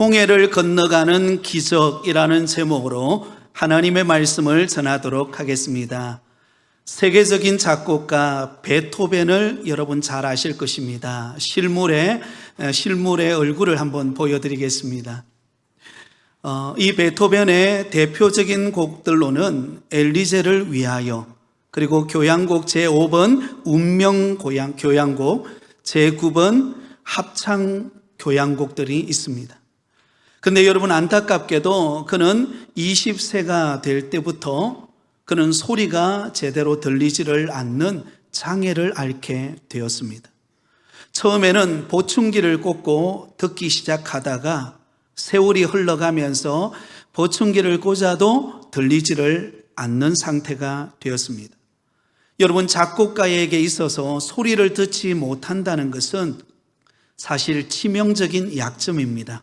홍해를 건너가는 기적이라는 제목으로 하나님의 말씀을 전하도록 하겠습니다. 세계적인 작곡가 베토벤을 여러분 잘 아실 것입니다. 실물의 얼굴을 한번 보여드리겠습니다. 이 베토벤의 대표적인 곡들로는 엘리제를 위하여, 그리고 교향곡 제5번 운명 교향곡, 제9번 합창 교향곡들이 있습니다. 근데 여러분, 안타깝게도 그는 20세가 될 때부터 그는 소리가 제대로 들리지를 않는 장애를 앓게 되었습니다. 처음에는 보충기를 꽂고 듣기 시작하다가 세월이 흘러가면서 보충기를 꽂아도 들리지를 않는 상태가 되었습니다. 여러분, 작곡가에게 있어서 소리를 듣지 못한다는 것은 사실 치명적인 약점입니다.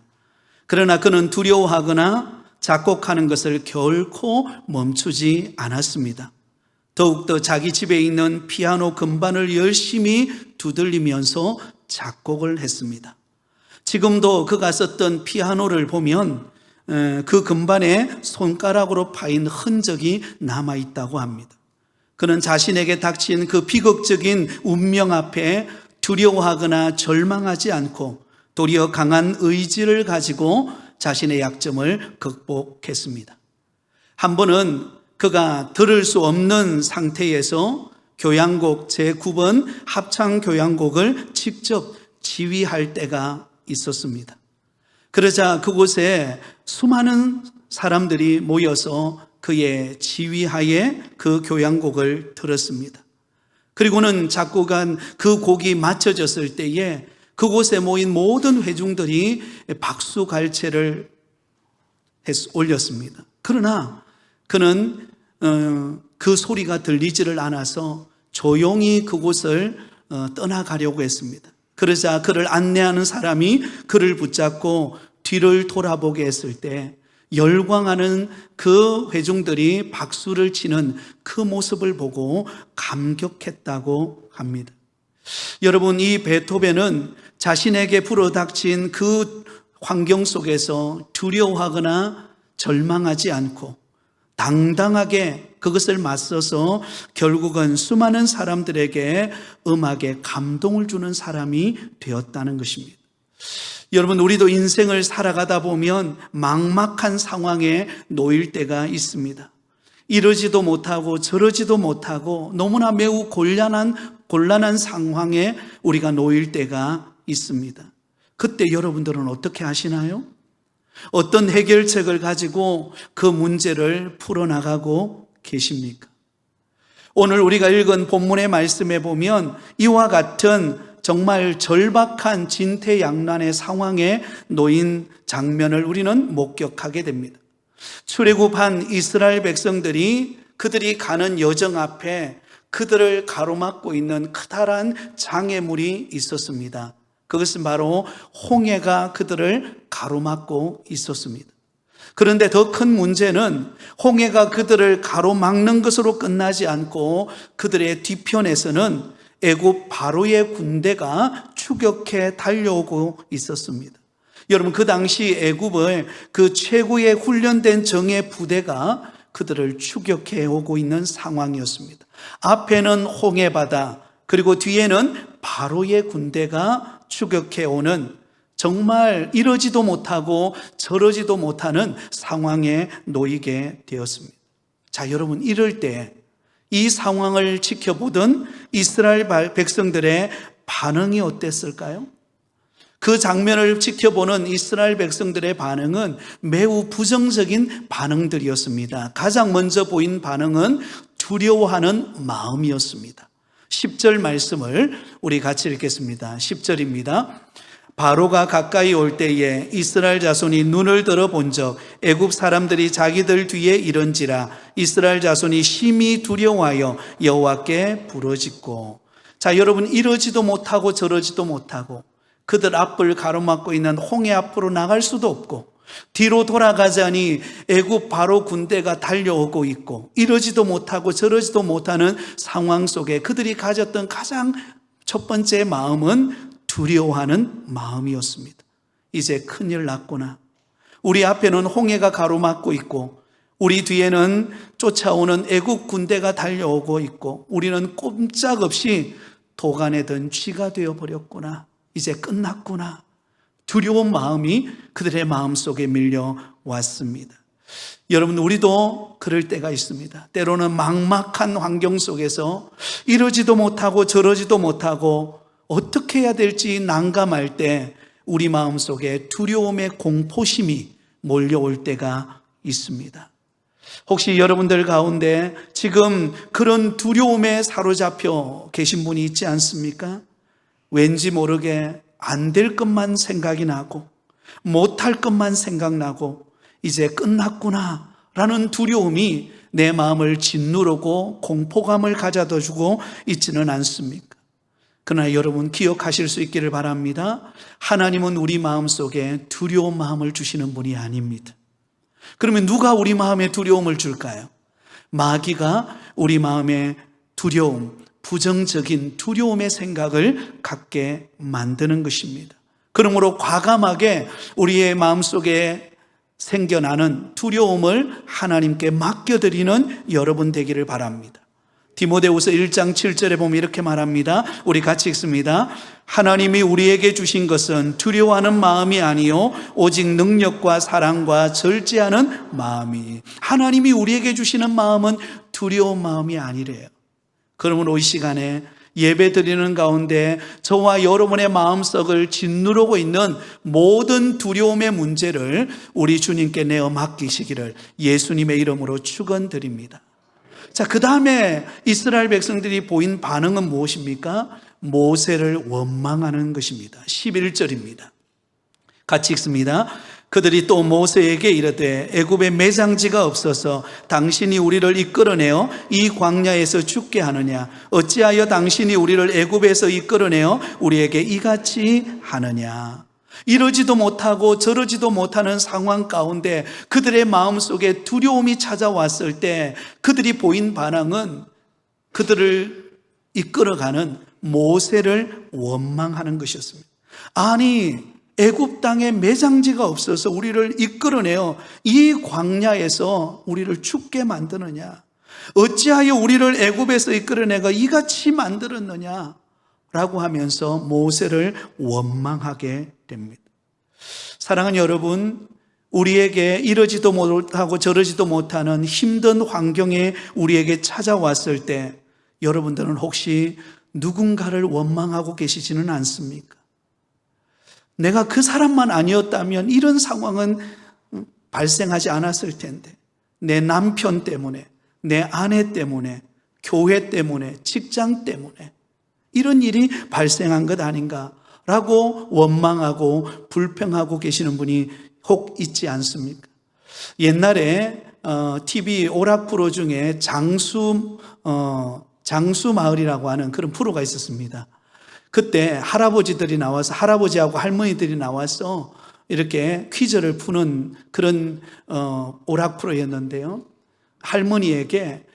그러나 그는 두려워하거나 작곡하는 것을 결코 멈추지 않았습니다. 더욱더 자기 집에 있는 피아노 건반을 열심히 두들리면서 작곡을 했습니다. 지금도 그가 썼던 피아노를 보면 그 건반에 손가락으로 파인 흔적이 남아있다고 합니다. 그는 자신에게 닥친 그 비극적인 운명 앞에 두려워하거나 절망하지 않고 도리어 강한 의지를 가지고 자신의 약점을 극복했습니다. 한 번은 그가 들을 수 없는 상태에서 교향곡 제9번 합창 교향곡을 직접 지휘할 때가 있었습니다. 그러자 그곳에 수많은 사람들이 모여서 그의 지휘하에 그 교향곡을 들었습니다. 그리고는 작곡한 그 곡이 맞춰졌을 때에 그곳에 모인 모든 회중들이 박수갈채를 올렸습니다. 그러나 그는 그 소리가 들리지를 않아서 조용히 그곳을 떠나가려고 했습니다. 그러자 그를 안내하는 사람이 그를 붙잡고 뒤를 돌아보게 했을 때 열광하는 그 회중들이 박수를 치는 그 모습을 보고 감격했다고 합니다. 여러분, 이 베토벤은 자신에게 불어닥친 그 환경 속에서 두려워하거나 절망하지 않고 당당하게 그것을 맞서서 결국은 수많은 사람들에게 음악에 감동을 주는 사람이 되었다는 것입니다. 여러분, 우리도 인생을 살아가다 보면 막막한 상황에 놓일 때가 있습니다. 이러지도 못하고 저러지도 못하고 너무나 매우 곤란한 상황에 우리가 놓일 때가 있습니다. 그때 여러분들은 어떻게 하시나요? 어떤 해결책을 가지고 그 문제를 풀어나가고 계십니까? 오늘 우리가 읽은 본문의 말씀에 보면 이와 같은 정말 절박한 진퇴양난의 상황에 놓인 장면을 우리는 목격하게 됩니다. 출애굽한 이스라엘 백성들이 그들이 가는 여정 앞에 그들을 가로막고 있는 커다란 장애물이 있었습니다. 그것은 바로 홍해가 그들을 가로막고 있었습니다. 그런데 더 큰 문제는 홍해가 그들을 가로막는 것으로 끝나지 않고 그들의 뒤편에서는 애굽 바로의 군대가 추격해 달려오고 있었습니다. 여러분, 그 당시 애굽의 그 최고의 훈련된 정예 부대가 그들을 추격해 오고 있는 상황이었습니다. 앞에는 홍해바다, 그리고 뒤에는 바로의 군대가 추격해 오는 정말 이러지도 못하고 저러지도 못하는 상황에 놓이게 되었습니다. 자, 여러분, 이럴 때 이 상황을 지켜보던 이스라엘 백성들의 반응이 어땠을까요? 그 장면을 지켜보는 이스라엘 백성들의 반응은 매우 부정적인 반응들이었습니다. 가장 먼저 보인 반응은 두려워하는 마음이었습니다. 10절 말씀을 우리 같이 읽겠습니다. 10절입니다. 바로가 가까이 올 때에 이스라엘 자손이 눈을 들어 본적 애굽 사람들이 자기들 뒤에 이른지라 이스라엘 자손이 심히 두려워하여 여호와께 부르짖고. 자, 여러분, 이러지도 못하고 저러지도 못하고 그들 앞을 가로막고 있는 홍해 앞으로 나갈 수도 없고 뒤로 돌아가자니 애굽 바로 군대가 달려오고 있고 이러지도 못하고 저러지도 못하는 상황 속에 그들이 가졌던 가장 첫 번째 마음은 두려워하는 마음이었습니다. 이제 큰일 났구나. 우리 앞에는 홍해가 가로막고 있고 우리 뒤에는 쫓아오는 애국 군대가 달려오고 있고 우리는 꼼짝없이 도간에 든 쥐가 되어버렸구나. 이제 끝났구나. 두려운 마음이 그들의 마음속에 밀려왔습니다. 여러분, 우리도 그럴 때가 있습니다. 때로는 막막한 환경 속에서 이러지도 못하고 저러지도 못하고 어떻게 해야 될지 난감할 때 우리 마음속에 두려움의 공포심이 몰려올 때가 있습니다. 혹시 여러분들 가운데 지금 그런 두려움에 사로잡혀 계신 분이 있지 않습니까? 왠지 모르게 안 될 것만 생각이 나고 못할 것만 생각나고 이제 끝났구나 라는 두려움이 내 마음을 짓누르고 공포감을 가져다 주고 있지는 않습니까? 그러나 여러분 기억하실 수 있기를 바랍니다. 하나님은 우리 마음속에 두려운 마음을 주시는 분이 아닙니다. 그러면 누가 우리 마음에 두려움을 줄까요? 마귀가 우리 마음에 두려움, 부정적인 두려움의 생각을 갖게 만드는 것입니다. 그러므로 과감하게 우리의 마음속에 생겨나는 두려움을 하나님께 맡겨드리는 여러분 되기를 바랍니다. 디모데후서 1장 7절에 보면 이렇게 말합니다. 우리 같이 읽습니다. 하나님이 우리에게 주신 것은 두려워하는 마음이 아니요 오직 능력과 사랑과 절제하는 마음이. 하나님이 우리에게 주시는 마음은 두려운 마음이 아니래요. 그러므로 이 시간에 예배 드리는 가운데 저와 여러분의 마음속을 짓누르고 있는 모든 두려움의 문제를 우리 주님께 내어 맡기시기를 예수님의 이름으로 축원드립니다. 자, 그 다음에 이스라엘 백성들이 보인 반응은 무엇입니까? 모세를 원망하는 것입니다. 11절입니다. 같이 읽습니다. 그들이 또 모세에게 이르되 애굽에 매장지가 없어서 당신이 우리를 이끌어내어 이 광야에서 죽게 하느냐? 어찌하여 당신이 우리를 애굽에서 이끌어내어 우리에게 이같이 하느냐? 이러지도 못하고 저러지도 못하는 상황 가운데 그들의 마음속에 두려움이 찾아왔을 때 그들이 보인 반응은 그들을 이끌어가는 모세를 원망하는 것이었습니다. 아니, 애굽 땅에 매장지가 없어서 우리를 이끌어내어 이 광야에서 우리를 죽게 만드느냐? 어찌하여 우리를 애굽에서 이끌어내가 이같이 만들었느냐? 라고 하면서 모세를 원망하게 됩니다. 사랑하는 여러분, 우리에게 이러지도 못하고 저러지도 못하는 힘든 환경에 우리에게 찾아왔을 때 여러분들은 혹시 누군가를 원망하고 계시지는 않습니까? 내가 그 사람만 아니었다면 이런 상황은 발생하지 않았을 텐데, 내 남편 때문에, 내 아내 때문에, 교회 때문에, 직장 때문에 이런 일이 발생한 것 아닌가라고 원망하고 불평하고 계시는 분이 혹 있지 않습니까? 옛날에 TV 오락 프로 중에 장수마을이라고 하는 그런 프로가 있었습니다. 그때 할아버지들이 나와서, 할아버지하고 할머니들이 나와서 이렇게 퀴즈를 푸는 그런 오락 프로였는데요. 할머니에게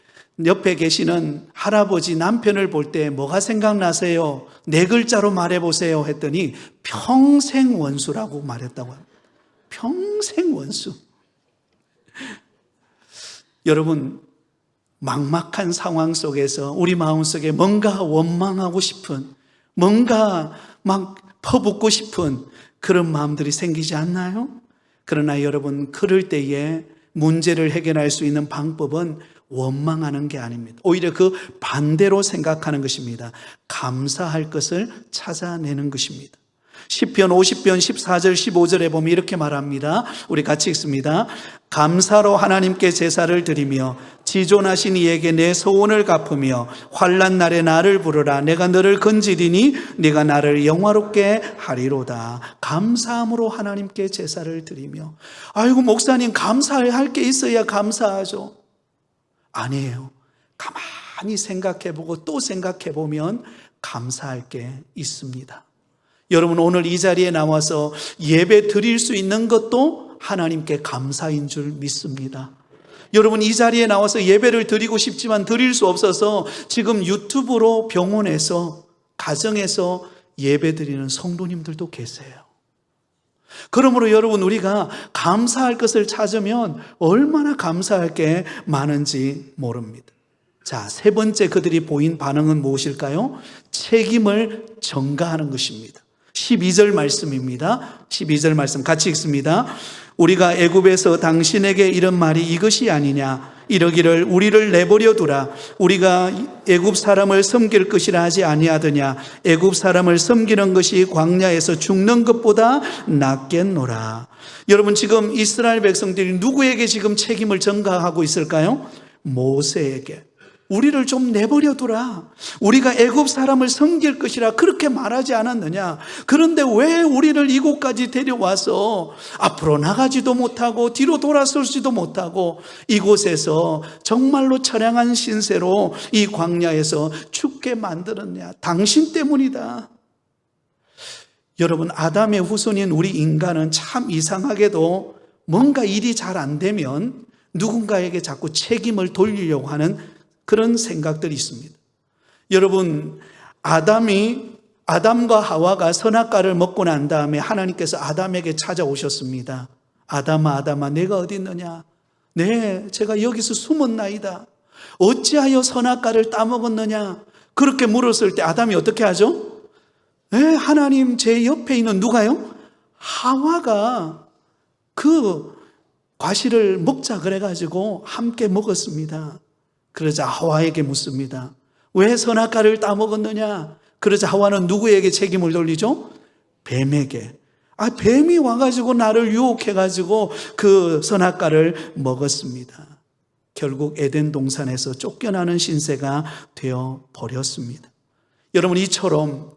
옆에 계시는 할아버지 남편을 볼 때 뭐가 생각나세요? 4글자로 말해보세요 했더니 평생 원수라고 말했다고 합니다. 평생 원수. 여러분, 막막한 상황 속에서 우리 마음속에 뭔가 원망하고 싶은, 뭔가 막 퍼붓고 싶은 그런 마음들이 생기지 않나요? 그러나 여러분, 그럴 때에 문제를 해결할 수 있는 방법은 원망하는 게 아닙니다. 오히려 그 반대로 생각하는 것입니다. 감사할 것을 찾아내는 것입니다. 시편 50편 14절 15절에 보면 이렇게 말합니다. 우리 같이 읽습니다. 감사로 하나님께 제사를 드리며 지존하신 이에게 내 소원을 갚으며 환난 날에 나를 부르라. 내가 너를 건지리니 네가 나를 영화롭게 하리로다. 감사함으로 하나님께 제사를 드리며. 아이고 목사님, 감사할 게 있어야 감사하죠. 아니에요. 가만히 생각해보고 또 생각해보면 감사할 게 있습니다. 여러분, 오늘 이 자리에 나와서 예배 드릴 수 있는 것도 하나님께 감사인 줄 믿습니다. 여러분, 이 자리에 나와서 예배를 드리고 싶지만 드릴 수 없어서 지금 유튜브로 병원에서, 가정에서 예배 드리는 성도님들도 계세요. 그러므로 여러분, 우리가 감사할 것을 찾으면 얼마나 감사할 게 많은지 모릅니다. 자, 세 번째 그들이 보인 반응은 무엇일까요? 책임을 전가하는 것입니다. 12절 말씀입니다. 12절 말씀 같이 읽습니다. 우리가 애굽에서 당신에게 이런 말이 이것이 아니냐, 이러기를 우리를 내버려 두라. 우리가 애굽 사람을 섬길 것이라 하지 아니하더냐. 애굽 사람을 섬기는 것이 광야에서 죽는 것보다 낫겠노라. 여러분, 지금 이스라엘 백성들이 누구에게 지금 책임을 전가하고 있을까요? 모세에게. 우리를 좀 내버려 두라. 우리가 애굽 사람을 섬길 것이라 그렇게 말하지 않았느냐. 그런데 왜 우리를 이곳까지 데려와서 앞으로 나가지도 못하고 뒤로 돌아설지도 못하고 이곳에서 정말로 처량한 신세로 이 광야에서 죽게 만들었냐. 당신 때문이다. 여러분, 아담의 후손인 우리 인간은 참 이상하게도 뭔가 일이 잘 안 되면 누군가에게 자꾸 책임을 돌리려고 하는 그런 생각들이 있습니다. 여러분, 아담과 하와가 선악과를 먹고 난 다음에 하나님께서 아담에게 찾아오셨습니다. 아담아, 아담아, 내가 어디 있느냐? 네, 제가 여기서 숨었나이다. 어찌하여 선악과를 따먹었느냐? 그렇게 물었을 때 아담이 어떻게 하죠? 네, 하나님, 제 옆에 있는 누가요? 하와가 그 과실을 먹자 그래가지고 함께 먹었습니다. 그러자 하와에게 묻습니다. 왜 선악과를 따먹었느냐? 그러자 하와는 누구에게 책임을 돌리죠? 뱀에게. 뱀이 와가지고 나를 유혹해가지고 그 선악과를 먹었습니다. 결국 에덴 동산에서 쫓겨나는 신세가 되어 버렸습니다. 여러분, 이처럼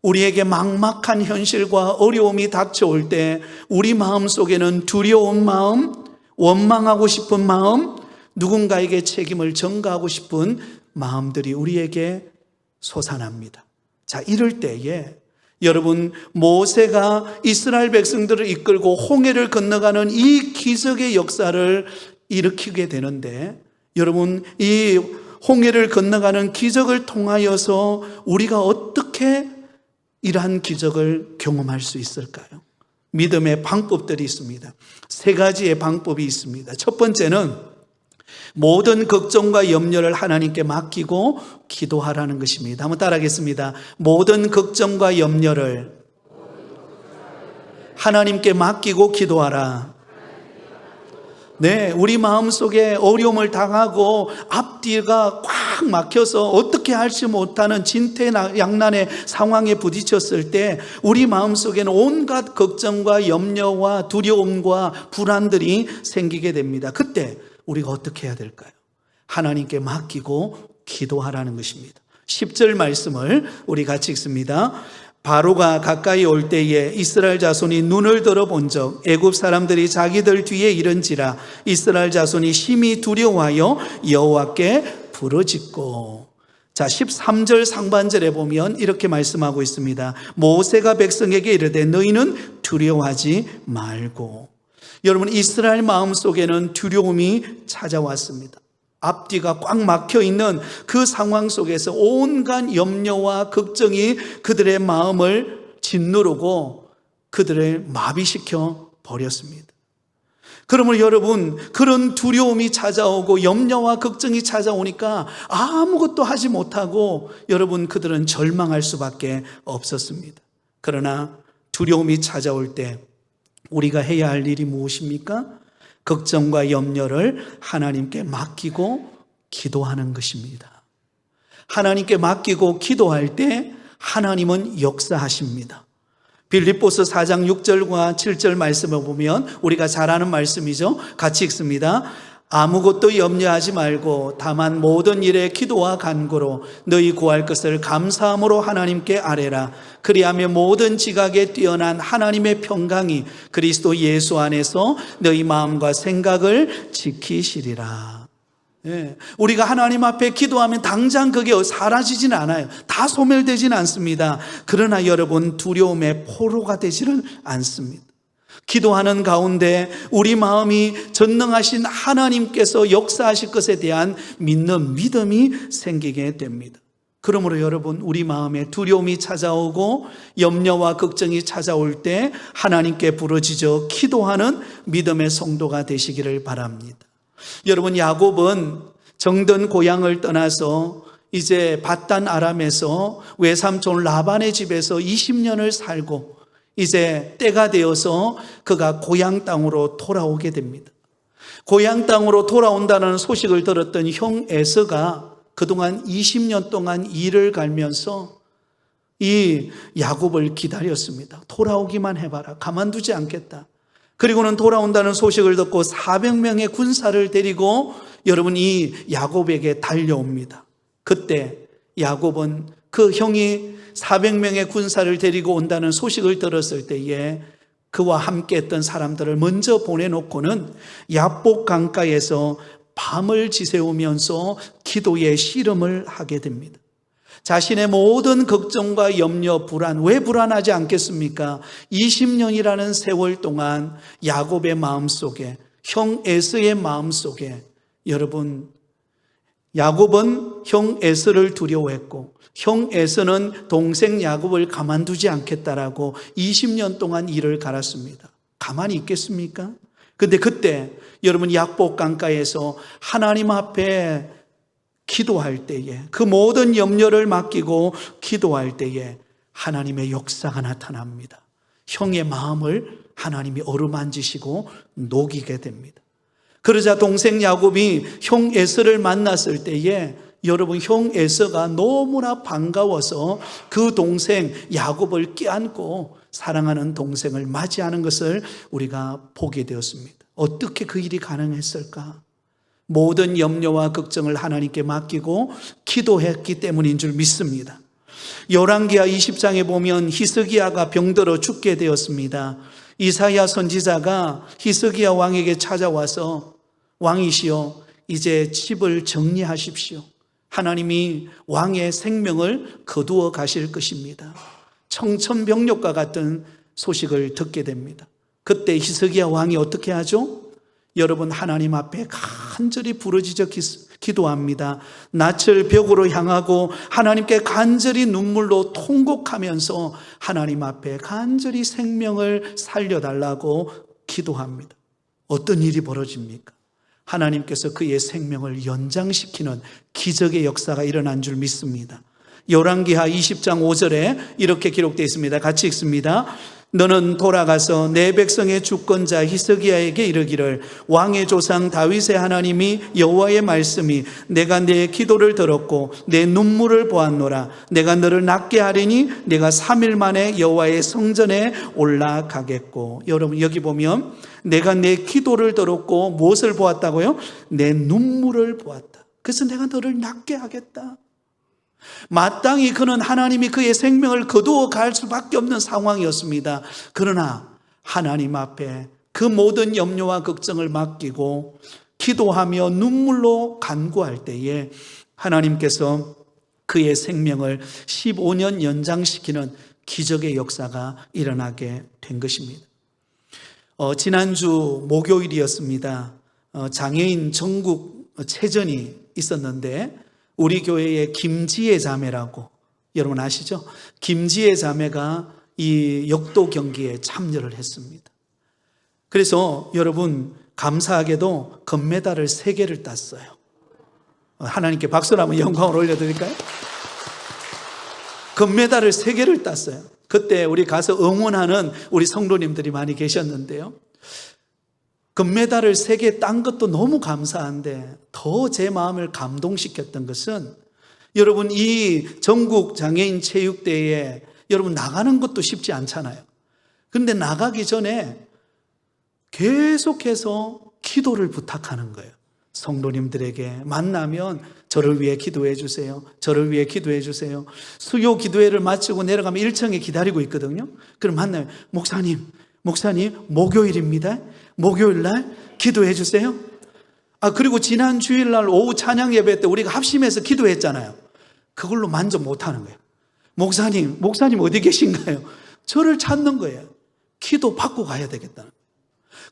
우리에게 막막한 현실과 어려움이 닥쳐올 때 우리 마음속에는 두려운 마음, 원망하고 싶은 마음, 누군가에게 책임을 전가하고 싶은 마음들이 우리에게 솟아납니다. 자, 이럴 때에 여러분, 모세가 이스라엘 백성들을 이끌고 홍해를 건너가는 이 기적의 역사를 일으키게 되는데, 여러분, 이 홍해를 건너가는 기적을 통하여서 우리가 어떻게 이러한 기적을 경험할 수 있을까요? 믿음의 방법들이 있습니다. 세 가지의 방법이 있습니다. 첫 번째는 모든 걱정과 염려를 하나님께 맡기고 기도하라는 것입니다. 한번 따라하겠습니다. 모든 걱정과 염려를 하나님께 맡기고 기도하라. 네, 우리 마음속에 어려움을 당하고 앞뒤가 꽉 막혀서 어떻게 할지 못하는 진퇴양난의 상황에 부딪혔을 때 우리 마음속에는 온갖 걱정과 염려와 두려움과 불안들이 생기게 됩니다. 그때 우리가 어떻게 해야 될까요? 하나님께 맡기고 기도하라는 것입니다. 10절 말씀을 우리 같이 읽습니다. 바로가 가까이 올 때에 이스라엘 자손이 눈을 들어 본적 애굽 사람들이 자기들 뒤에 이른지라 이스라엘 자손이 심히 두려워하여 여호와께 부르짖고. 자, 13절 상반절에 보면 이렇게 말씀하고 있습니다. 모세가 백성에게 이르되 너희는 두려워하지 말고. 여러분, 이스라엘 마음속에는 두려움이 찾아왔습니다. 앞뒤가 꽉 막혀 있는 그 상황 속에서 온갖 염려와 걱정이 그들의 마음을 짓누르고 그들을 마비시켜 버렸습니다. 그러므로 여러분, 그런 두려움이 찾아오고 염려와 걱정이 찾아오니까 아무것도 하지 못하고 여러분, 그들은 절망할 수밖에 없었습니다. 그러나 두려움이 찾아올 때 우리가 해야 할 일이 무엇입니까? 걱정과 염려를 하나님께 맡기고 기도하는 것입니다. 하나님께 맡기고 기도할 때 하나님은 역사하십니다. 빌립보서 4장 6절과 7절 말씀을 보면 우리가 잘 아는 말씀이죠. 같이 읽습니다. 아무것도 염려하지 말고 다만 모든 일에 기도와 간구로 너희 구할 것을 감사함으로 하나님께 아뢰라. 그리하면 모든 지각에 뛰어난 하나님의 평강이 그리스도 예수 안에서 너희 마음과 생각을 지키시리라. 예, 우리가 하나님 앞에 기도하면 당장 그게 사라지진 않아요. 다 소멸되진 않습니다. 그러나 여러분, 두려움의 포로가 되지는 않습니다. 기도하는 가운데 우리 마음이 전능하신 하나님께서 역사하실 것에 대한 믿는 믿음이 생기게 됩니다. 그러므로 여러분, 우리 마음에 두려움이 찾아오고 염려와 걱정이 찾아올 때 하나님께 부르짖어 기도하는 믿음의 성도가 되시기를 바랍니다. 여러분, 야곱은 정든 고향을 떠나서 이제 밧단 아람에서 외삼촌 라반의 집에서 20년을 살고 이제 때가 되어서 그가 고향 땅으로 돌아오게 됩니다. 고향 땅으로 돌아온다는 소식을 들었던 형 에서가 그동안 20년 동안 일을 갈면서 이 야곱을 기다렸습니다. 돌아오기만 해봐라. 가만두지 않겠다. 그리고는 돌아온다는 소식을 듣고 400명의 군사를 데리고 여러분 이 야곱에게 달려옵니다. 그때 야곱은 그 형이 400명의 군사를 데리고 온다는 소식을 들었을 때에 그와 함께 했던 사람들을 먼저 보내놓고는 야복 강가에서 밤을 지새우면서 기도의 씨름을 하게 됩니다. 자신의 모든 걱정과 염려, 불안, 왜 불안하지 않겠습니까? 20년이라는 세월 동안 야곱의 마음속에, 형 에서의 마음속에, 여러분, 야곱은 형 에서를 두려워했고 형 에서는 동생 야곱을 가만두지 않겠다라고 20년 동안 일을 갈았습니다. 가만히 있겠습니까? 근데 그때 여러분 야복 강가에서 하나님 앞에 기도할 때에, 그 모든 염려를 맡기고 기도할 때에 하나님의 역사가 나타납니다. 형의 마음을 하나님이 어루만지시고 녹이게 됩니다. 그러자 동생 야곱이 형 에서를 만났을 때에 여러분 형 에서가 너무나 반가워서 그 동생 야곱을 껴안고 사랑하는 동생을 맞이하는 것을 우리가 보게 되었습니다. 어떻게 그 일이 가능했을까? 모든 염려와 걱정을 하나님께 맡기고 기도했기 때문인 줄 믿습니다. 열왕기하 20장에 보면 히스기야가 병들어 죽게 되었습니다. 이사야 선지자가 히스기야 왕에게 찾아와서 왕이시여 이제 집을 정리하십시오. 하나님이 왕의 생명을 거두어 가실 것입니다. 청천벽력과 같은 소식을 듣게 됩니다. 그때 히스기야 왕이 어떻게 하죠? 여러분 하나님 앞에 간절히 부르짖어 기도합니다. 낯을 벽으로 향하고 하나님께 간절히 눈물로 통곡하면서 하나님 앞에 간절히 생명을 살려달라고 기도합니다. 어떤 일이 벌어집니까? 하나님께서 그의 생명을 연장시키는 기적의 역사가 일어난 줄 믿습니다. 열왕기하 20장 5절에 이렇게 기록되어 있습니다. 같이 읽습니다. 너는 돌아가서 내 백성의 주권자 히스기야에게 이르기를 왕의 조상 다윗의 하나님이 여호와의 말씀이 내가 내 기도를 들었고 내 눈물을 보았노라. 내가 너를 낫게 하리니 내가 3일 만에 여호와의 성전에 올라가겠고. 여러분 여기 보면 내가 내 기도를 들었고 무엇을 보았다고요? 내 눈물을 보았다. 그래서 내가 너를 낫게 하겠다. 마땅히 그는 하나님이 그의 생명을 거두어 갈 수밖에 없는 상황이었습니다. 그러나 하나님 앞에 그 모든 염려와 걱정을 맡기고 기도하며 눈물로 간구할 때에 하나님께서 그의 생명을 15년 연장시키는 기적의 역사가 일어나게 된 것입니다. 지난주 목요일이었습니다. 장애인 전국 체전이 있었는데 우리 교회의 김지혜 자매라고 여러분 아시죠? 김지혜 자매가 이 역도 경기에 참여를 했습니다. 그래서 여러분 감사하게도 금메달을 3개를 땄어요. 하나님께 박수를 한번 영광을 올려드릴까요? 금메달을 3개를 땄어요. 그때 우리 가서 응원하는 우리 성도님들이 많이 계셨는데요. 금메달을 3개 딴 것도 너무 감사한데 더 제 마음을 감동시켰던 것은 여러분 이 전국 장애인 체육대회에 여러분 나가는 것도 쉽지 않잖아요. 그런데 나가기 전에 계속해서 기도를 부탁하는 거예요. 성도님들에게 만나면 저를 위해 기도해 주세요. 저를 위해 기도해 주세요. 수요 기도회를 마치고 내려가면 1층에 기다리고 있거든요. 그럼 만나면 목사님 목요일입니다. 목요일 날 기도해 주세요. 그리고 지난 주일날 오후 찬양 예배 때 우리가 합심해서 기도했잖아요. 그걸로 만족 못하는 거예요. 목사님 어디 계신가요? 저를 찾는 거예요. 기도 받고 가야 되겠다는 거예요.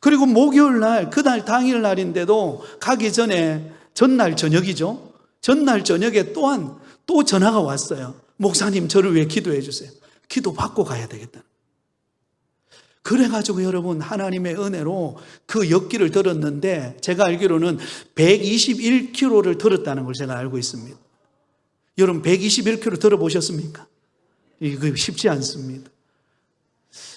그리고 목요일 날, 그날 당일 날인데도 가기 전에 전날 저녁이죠. 전날 저녁에 또한 또 전화가 왔어요. 목사님, 저를 위해 기도해 주세요. 기도 받고 가야 되겠다. 그래가지고 여러분, 하나님의 은혜로 그 엿기를 들었는데, 제가 알기로는 121km를 들었다는 걸 제가 알고 있습니다. 여러분, 121km 들어보셨습니까? 이거 쉽지 않습니다.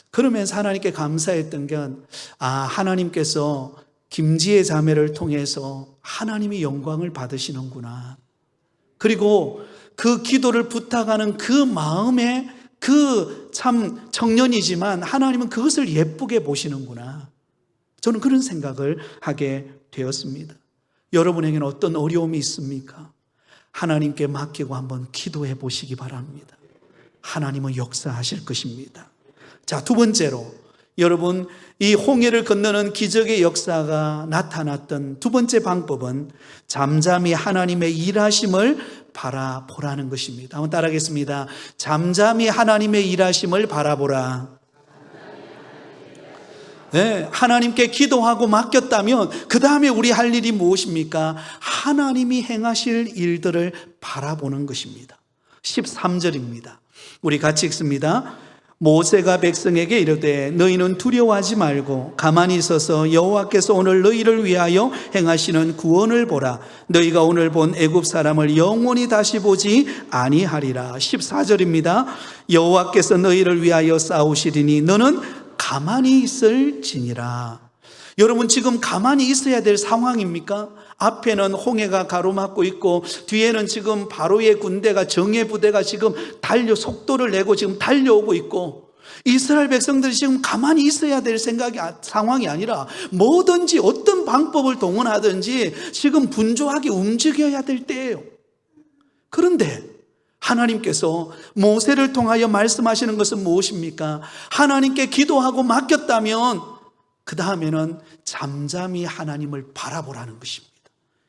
그러면서 하나님께 감사했던 건, 하나님께서 김지혜 자매를 통해서 하나님이 영광을 받으시는구나. 그리고 그 기도를 부탁하는 그 마음에 그 참 청년이지만 하나님은 그것을 예쁘게 보시는구나. 저는 그런 생각을 하게 되었습니다. 여러분에게는 어떤 어려움이 있습니까? 하나님께 맡기고 한번 기도해 보시기 바랍니다. 하나님은 역사하실 것입니다. 자, 두 번째로 여러분, 이 홍해를 건너는 기적의 역사가 나타났던 두 번째 방법은 잠잠히 하나님의 일하심을 바라보라는 것입니다. 한번 따라하겠습니다. 잠잠히 하나님의 일하심을 바라보라. 네, 하나님께 기도하고 맡겼다면 그 다음에 우리 할 일이 무엇입니까? 하나님이 행하실 일들을 바라보는 것입니다. 13절입니다. 우리 같이 읽습니다. 모세가 백성에게 이르되 너희는 두려워하지 말고 가만히 있어서 여호와께서 오늘 너희를 위하여 행하시는 구원을 보라. 너희가 오늘 본 애굽 사람을 영원히 다시 보지 아니하리라. 14절입니다. 여호와께서 너희를 위하여 싸우시리니 너는 가만히 있을지니라. 여러분, 지금 가만히 있어야 될 상황입니까? 앞에는 홍해가 가로막고 있고 뒤에는 지금 바로의 군대가, 정예 부대가 지금 속도를 내고 지금 달려오고 있고, 이스라엘 백성들이 지금 가만히 있어야 될 상황이 아니라 뭐든지 어떤 방법을 동원하든지 지금 분주하게 움직여야 될 때예요. 그런데 하나님께서 모세를 통하여 말씀하시는 것은 무엇입니까? 하나님께 기도하고 맡겼다면 그 다음에는 잠잠히 하나님을 바라보라는 것입니다.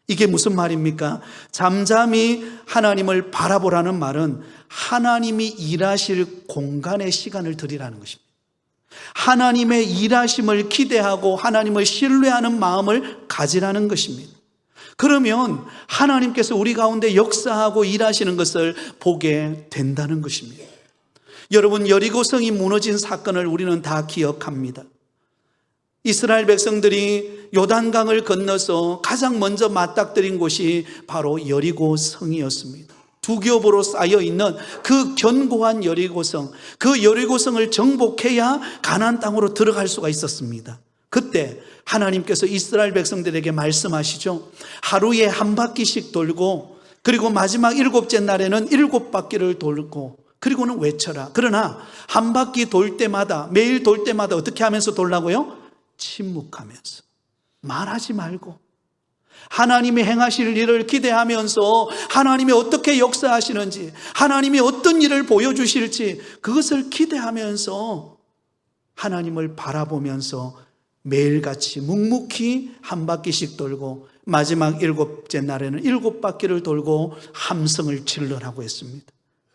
이게 무슨 말입니까? 잠잠히 하나님을 바라보라는 말은 하나님이 일하실 공간에 시간을 들이라는 것입니다. 하나님의 일하심을 기대하고 하나님을 신뢰하는 마음을 가지라는 것입니다. 그러면 하나님께서 우리 가운데 역사하고 일하시는 것을 보게 된다는 것입니다. 여러분, 여리고성이 무너진 사건을 우리는 다 기억합니다. 이스라엘 백성들이 요단강을 건너서 가장 먼저 맞닥뜨린 곳이 바로 여리고성이었습니다. 두 겹으로 쌓여있는 그 견고한 여리고성, 그 여리고성을 정복해야 가나안 땅으로 들어갈 수가 있었습니다. 그때 하나님께서 이스라엘 백성들에게 말씀하시죠. 하루에 한 바퀴씩 돌고, 그리고 마지막 7째 날에는 7바퀴를 돌고, 그리고는 외쳐라. 그러나 한 바퀴 돌 때마다, 매일 돌 때마다 어떻게 하면서 돌라고요? 침묵하면서, 말하지 말고 하나님이 행하실 일을 기대하면서 하나님이 어떻게 역사하시는지, 하나님이 어떤 일을 보여주실지 그것을 기대하면서 하나님을 바라보면서 매일같이 묵묵히 한 바퀴씩 돌고 마지막 7째 날에는 7바퀴를 돌고 함성을 질러라고 했습니다.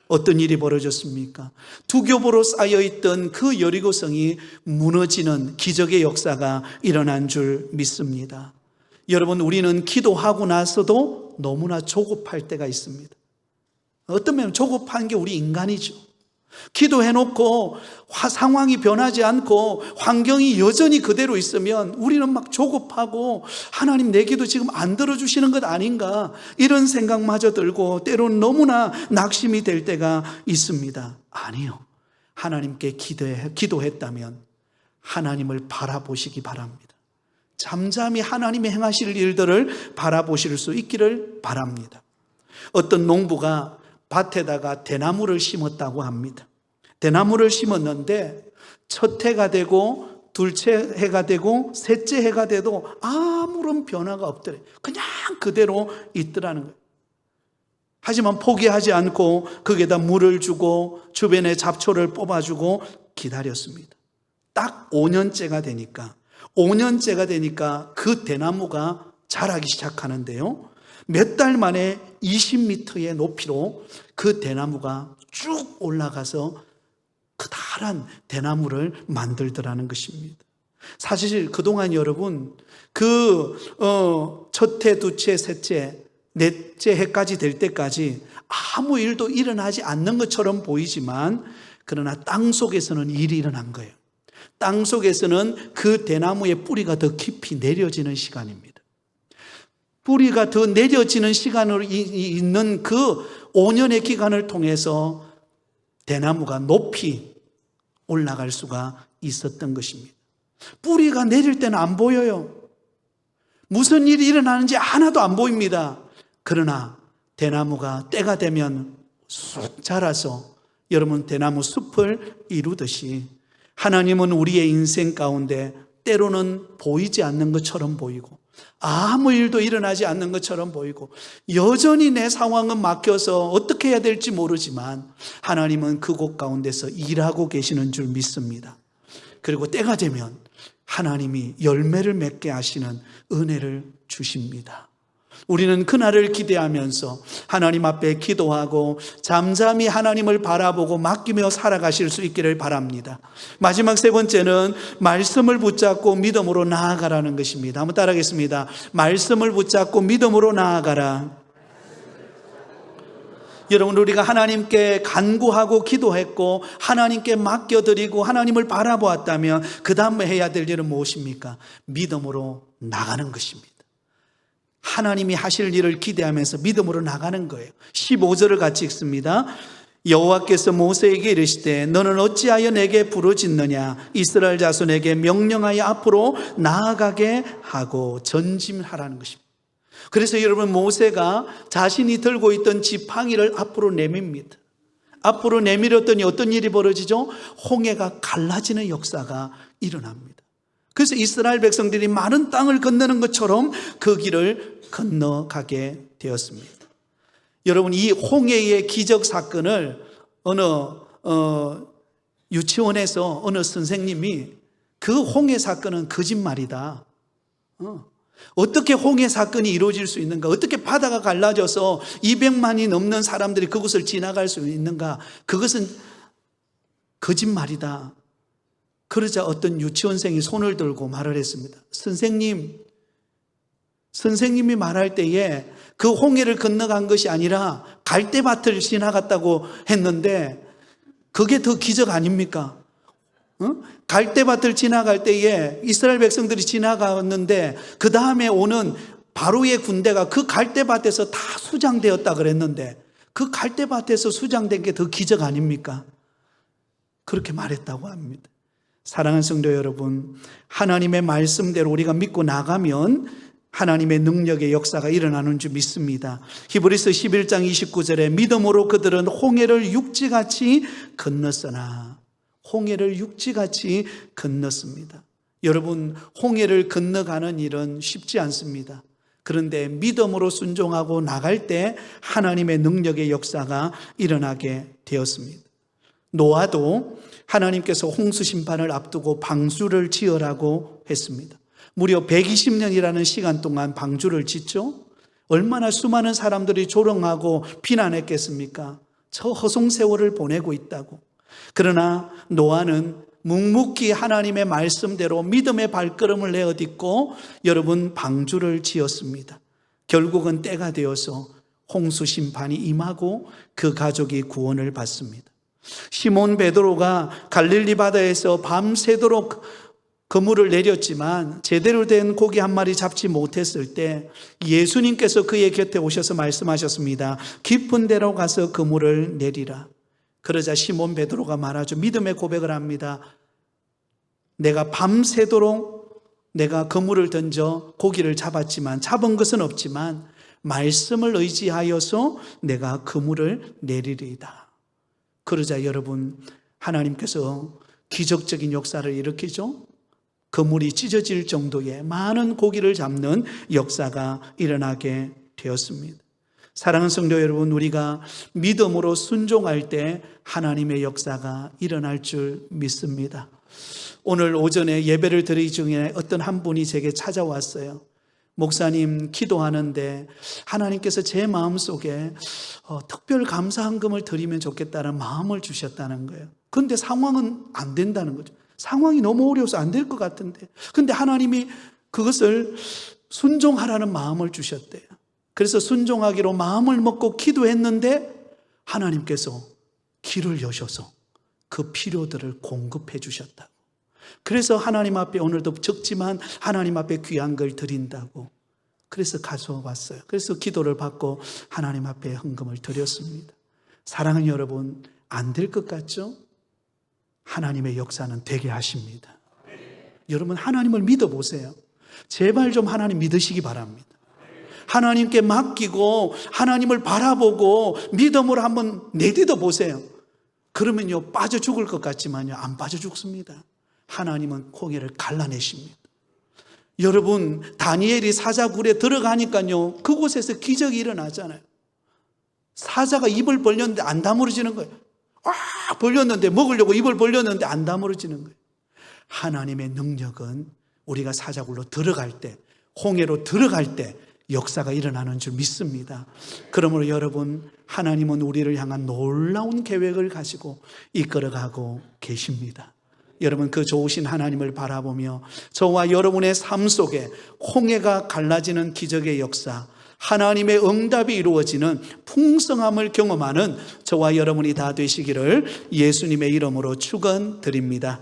어떤 일이 벌어졌습니까? 두 겹으로 쌓여있던 그 여리고성이 무너지는 기적의 역사가 일어난 줄 믿습니다. 여러분, 우리는 기도하고 나서도 너무나 조급할 때가 있습니다. 어떤 면은 조급한 게 우리 인간이죠. 기도해놓고 상황이 변하지 않고 환경이 여전히 그대로 있으면 우리는 막 조급하고 하나님 내 기도 지금 안 들어주시는 것 아닌가, 이런 생각마저 들고 때로는 너무나 낙심이 될 때가 있습니다. 아니요, 하나님께 기도했다면 하나님을 바라보시기 바랍니다. 잠잠히 하나님이 행하실 일들을 바라보실 수 있기를 바랍니다. 어떤 농부가 밭에다가 대나무를 심었다고 합니다. 대나무를 심었는데 첫 해가 되고 둘째 해가 되고 셋째 해가 돼도 아무런 변화가 없더래. 그냥 그대로 있더라는 거예요. 하지만 포기하지 않고 거기에다 물을 주고 주변에 잡초를 뽑아주고 기다렸습니다. 딱 5년째가 되니까 그 대나무가 자라기 시작하는데요, 몇 달 만에 20m의 높이로 그 대나무가 쭉 올라가서 커다란 대나무를 만들더라는 것입니다. 사실 그동안 여러분, 첫 해, 두째, 셋째 넷째 해까지 될 때까지 아무 일도 일어나지 않는 것처럼 보이지만 그러나 땅 속에서는 일이 일어난 거예요. 땅 속에서는 그 대나무의 뿌리가 더 깊이 내려지는 시간입니다. 뿌리가 더 내려지는 시간으로 있는 그 5년의 기간을 통해서 대나무가 높이 올라갈 수가 있었던 것입니다. 뿌리가 내릴 때는 안 보여요. 무슨 일이 일어나는지 하나도 안 보입니다. 그러나 대나무가 때가 되면 쑥 자라서 여러분 대나무 숲을 이루듯이 하나님은 우리의 인생 가운데 때로는 보이지 않는 것처럼 보이고 아무 일도 일어나지 않는 것처럼 보이고 여전히 내 상황은 막혀서 어떻게 해야 될지 모르지만 하나님은 그곳 가운데서 일하고 계시는 줄 믿습니다. 그리고 때가 되면 하나님이 열매를 맺게 하시는 은혜를 주십니다. 우리는 그날을 기대하면서 하나님 앞에 기도하고 잠잠히 하나님을 바라보고 맡기며 살아가실 수 있기를 바랍니다. 마지막 세 번째는 말씀을 붙잡고 믿음으로 나아가라는 것입니다. 한번 따라하겠습니다. 말씀을 붙잡고 믿음으로 나아가라. 여러분, 우리가 하나님께 간구하고 기도했고 하나님께 맡겨드리고 하나님을 바라보았다면 그 다음에 해야 될 일은 무엇입니까? 믿음으로 나가는 것입니다. 하나님이 하실 일을 기대하면서 믿음으로 나가는 거예요. 15절을 같이 읽습니다. 여호와께서 모세에게 이르시되 너는 어찌하여 내게 부르짖느냐? 이스라엘 자손에게 명령하여 앞으로 나아가게 하고 전짐하라는 것입니다. 그래서 여러분, 모세가 자신이 들고 있던 지팡이를 앞으로 내밉니다. 앞으로 내밀었더니 어떤 일이 벌어지죠? 홍해가 갈라지는 역사가 일어납니다. 그래서 이스라엘 백성들이 많은 땅을 건너는 것처럼 그 길을 건너가게 되었습니다. 여러분, 이 홍해의 기적 사건을 어느 유치원에서 어느 선생님이 그 홍해 사건은 거짓말이다. 어떻게 홍해 사건이 이루어질 수 있는가? 어떻게 바다가 갈라져서 200만이 넘는 사람들이 그곳을 지나갈 수 있는가? 그것은 거짓말이다. 그러자 어떤 유치원생이 손을 들고 말을 했습니다. 선생님이 말할 때에 그 홍해를 건너간 것이 아니라 갈대밭을 지나갔다고 했는데 그게 더 기적 아닙니까? 갈대밭을 지나갈 때에 이스라엘 백성들이 지나갔는데 그 다음에 오는 바로의 군대가 그 갈대밭에서 다 수장되었다 그랬는데 그 갈대밭에서 수장된 게 더 기적 아닙니까? 그렇게 말했다고 합니다. 사랑하는 성도 여러분, 하나님의 말씀대로 우리가 믿고 나가면 하나님의 능력의 역사가 일어나는 줄 믿습니다. 히브리서 11장 29절에 믿음으로 그들은 홍해를 육지같이 건넜으나, 홍해를 육지같이 건넜습니다. 여러분, 홍해를 건너가는 일은 쉽지 않습니다. 그런데 믿음으로 순종하고 나갈 때 하나님의 능력의 역사가 일어나게 되었습니다. 노아도 하나님께서 홍수 심판을 앞두고 방주를 지으라고 했습니다. 무려 120년이라는 시간 동안 방주를 짓죠. 얼마나 수많은 사람들이 조롱하고 비난했겠습니까? 저 허송세월을 보내고 있다고. 그러나 노아는 묵묵히 하나님의 말씀대로 믿음의 발걸음을 내어딛고 여러분 방주를 지었습니다. 결국은 때가 되어서 홍수 심판이 임하고 그 가족이 구원을 받습니다. 시몬 베드로가 갈릴리 바다에서 밤새도록 그물을 내렸지만 제대로 된 고기 한 마리 잡지 못했을 때 예수님께서 그의 곁에 오셔서 말씀하셨습니다. 깊은 데로 가서 그물을 내리라. 그러자 시몬 베드로가 말하죠. 믿음의 고백을 합니다. 내가 밤새도록 내가 그물을 던져 고기를 잡았지만 잡은 것은 없지만 말씀을 의지하여서 내가 그물을 내리리이다. 그러자 여러분, 하나님께서 기적적인 역사를 일으키죠. 그물이 찢어질 정도의 많은 고기를 잡는 역사가 일어나게 되었습니다. 사랑하는 성도 여러분, 우리가 믿음으로 순종할 때 하나님의 역사가 일어날 줄 믿습니다. 오늘 오전에 예배를 드리기 중에 어떤 한 분이 제게 찾아왔어요. 목사님, 기도하는데 하나님께서 제 마음속에 특별 감사헌금을 드리면 좋겠다는 마음을 주셨다는 거예요. 그런데 상황은 안 된다는 거죠. 상황이 너무 어려워서 안 될 것 같은데, 근데 하나님이 그것을 순종하라는 마음을 주셨대요. 그래서 순종하기로 마음을 먹고 기도했는데 하나님께서 길을 여셔서 그 필요들을 공급해 주셨다고. 그래서 하나님 앞에 오늘도 적지만 하나님 앞에 귀한 걸 드린다고. 그래서 가져왔어요. 그래서 기도를 받고 하나님 앞에 헌금을 드렸습니다. 사랑하는 여러분, 안 될 것 같죠? 하나님의 역사는 되게 하십니다. 여러분, 하나님을 믿어보세요. 제발 좀 하나님 믿으시기 바랍니다. 하나님께 맡기고 하나님을 바라보고 믿음으로 한번 내딛어 보세요. 그러면요, 빠져 죽을 것 같지만요, 안 빠져 죽습니다. 하나님은 홍해를 갈라내십니다. 여러분, 다니엘이 사자굴에 들어가니까요, 그곳에서 기적이 일어나잖아요. 사자가 입을 벌렸는데 안 다물어지는 거예요. 벌렸는데, 먹으려고 입을 벌렸는데 안 다물어지는 거예요. 하나님의 능력은 우리가 사자굴로 들어갈 때, 홍해로 들어갈 때 역사가 일어나는 줄 믿습니다. 그러므로 여러분, 하나님은 우리를 향한 놀라운 계획을 가지고 이끌어가고 계십니다. 여러분, 그 좋으신 하나님을 바라보며 저와 여러분의 삶 속에 홍해가 갈라지는 기적의 역사, 하나님의 응답이 이루어지는 풍성함을 경험하는 저와 여러분이 다 되시기를 예수님의 이름으로 축원드립니다.